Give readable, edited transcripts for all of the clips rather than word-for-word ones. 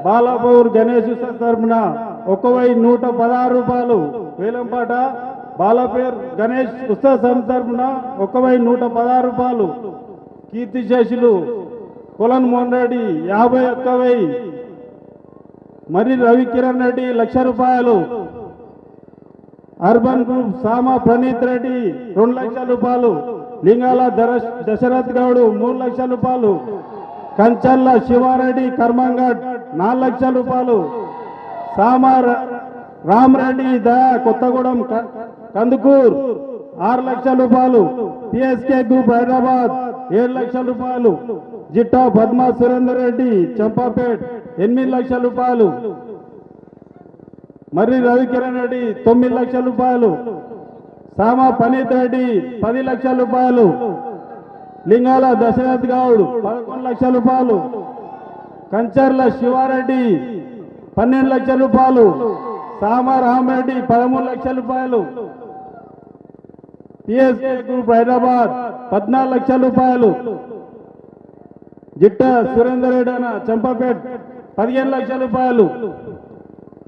బాలాపూర్ గణేష్ ఉత్సవ్ తరఫున 1116 రూపాయలు. వేలంపాట బాలాపూర్ గణేష్ ఉత్సవ సమితి తరఫున 1116 రూపాయలు. కీర్తిశేషులు కొలన్ మోహన్ రెడ్డి 51,000. మరి రవికిరణ్ రెడ్డి 1,00,000 రూపాయలు. అర్బన్ గ్రూప్ సామా ప్రణీత్ రెడ్డి 2 లక్షల రూపాయలు. లింగాల దశరథ్ గౌడ్ 3 లక్షల రూపాయలు. కంచర్ల శివారెడ్డి కర్మంగడ్ 4 లక్షల రూపాయలు. సామా రామరెడ్డి దయా కొత్తగూడెం కందుకూర్ 6 లక్షల రూపాయలు. పిఎస్కే గ్రూప్ హైదరాబాద్ 7 లక్షల రూపాయలు. జిట్టా పద్మా సురేందర్ రెడ్డి చంపాపేట్ 8 లక్షల రూపాయలు. మర్రి రవికిరణ్ రెడ్డి 9 లక్షల రూపాయలు. సామా పనీత్ రెడ్డి 10 లక్షల రూపాయలు. లింగాల దశరథ్ గౌడ్ 11 లక్షల రూపాయలు. కంచర్ల శివారెడ్డి 12 లక్షల రూపాయలు. సామా రామరెడ్డి 13 లక్షల రూపాయలు. పిఎస్కే గ్రూప్ హైదరాబాద్ 14 లక్షల రూపాయలు. జిట్ట సురేందర్ రెడ్డి అన్న చంపాపేట్ 15 లక్షల రూపాయలు.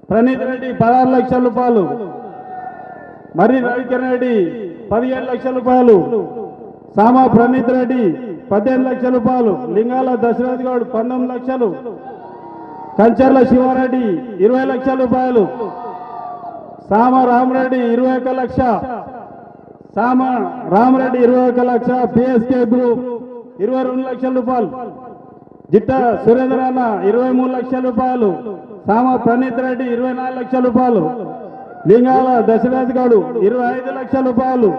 ప్రణీత్ రెడ్డి 16 లక్షల రూపాయలు. మర్రి రవికిరణ్ రెడ్డి 17 లక్షల రూపాయలు. సామా ప్రణీత్ రెడ్డి 18 లక్షల రూపాయలు. లింగాల దశరథ్ గౌడ్ 19 లక్షలు. కంచర్ల శివారెడ్డి 20 లక్షల రూపాయలు. సామా రామరెడ్డి 21 లక్ష. సామా రామరెడ్డి 21 లక్ష. పిఎస్కే గ్రూప్ 22 లక్షల రూపాయలు. జిట్ట సురేంద్ర అన్న 23 లక్షల రూపాయలు. సామా ప్రణీత్ రెడ్డి 24 లక్షల రూపాయలు. లింగాల దశరథ్ గౌడ్ 25 లక్షల రూపాయలు.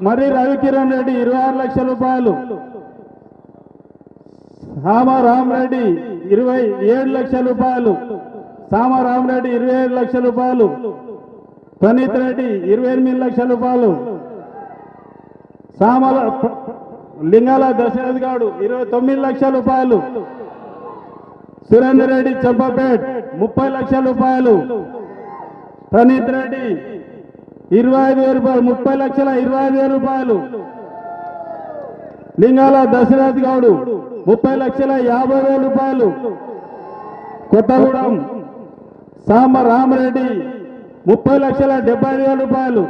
మర్రి రవికిరణ్ రెడ్డి 26 లక్షల రూపాయలు. సామా రామరెడ్డి 27 లక్షల రూపాయలు. సామా రామరెడ్డి 27 లక్షల రూపాయలు. ప్రణీత్ రెడ్డి 28 లక్షల రూపాయలు. సామల లింగాల దశరథ్ గౌడ్ 29 లక్షల రూపాయలు. సురేందర్ రెడ్డి చంపాపేట్ 30 లక్షల రూపాయలు. ప్రణీత్ రెడ్డి 25,000 రూపాయలు. 30 లక్షల 25,000 రూపాయలు. లింగాల దశరథ్ గౌడ్ 30 లక్షల 50,000 రూపాయలు. కొత్తగూడెం సామ రామరెడ్డి 30 లక్షల 70,000 రూపాయలు.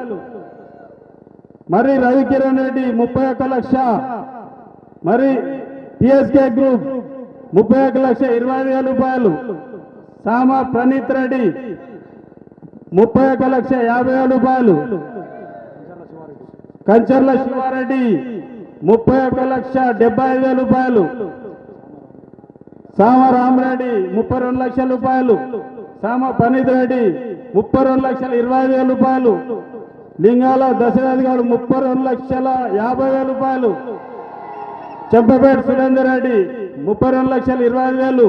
మరి రవికిరణ్ రెడ్డి 31 లక్ష. మరి పిఎస్కే గ్రూప్ 31 లక్ష 20,000 రూపాయలు. సామా ప్రణీత్ రెడ్డి 31 లక్ష 50,000 రూపాయలు. కంచర్ల శివారెడ్డి 31 లక్ష 75,000 రూపాయలు. సామా రామరెడ్డి 32 లక్షల రూపాయలు. సామా పనీత్ రెడ్డి 32 లక్షల 20,000 రూపాయలు. లింగాల దశరథ్ గౌడ్ 32 లక్షల 50,000 రూపాయలు. చెంపపేట సురేందర్ రెడ్డి 32 లక్షల 25,000.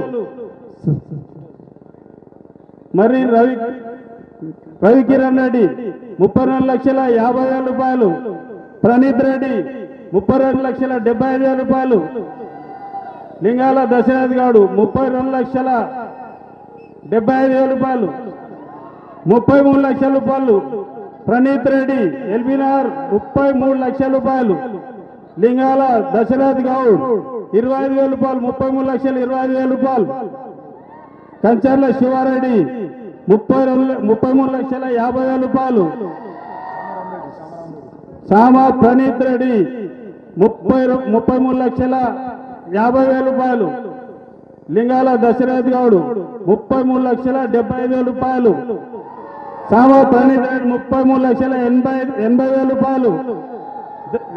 మరి రవికిరణ్ రెడ్డి 32 లక్షల 50,000 రూపాయలు. ప్రణీత్ రెడ్డి 32 లక్షల 75,000 రూపాయలు. లింగాల దశరథ్ గౌడ్ 32 లక్షల 75,000 రూపాయలు. 33 లక్షల రూపాయలు. ప్రణీత్ రెడ్డి ఎల్బీనగర్ 33 లక్షల రూపాయలు. లింగాల దశరథ్ గౌడ్ 25,000 రూపాయలు. 33 లక్షల 25,000 రూపాయలు. కంచర్ల శివారెడ్డి 33 లక్షల 50,000 రూపాయలు. సామా ప్రణీత్ రెడ్డి 33 లక్షల 50,000 రూపాయలు. లింగాల దశరథ్ గౌడ్ 33 లక్షల 75,000 రూపాయలు. సామా ప్రణీత్ రెడ్డి 33 లక్షల 80,000 రూపాయలు.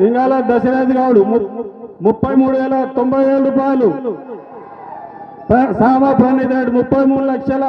లింగాల దశరథ్ గౌడ్ 33,90,000 రూపాయలు. సామా ప్రణీత్ రెడ్డి 33 లక్షల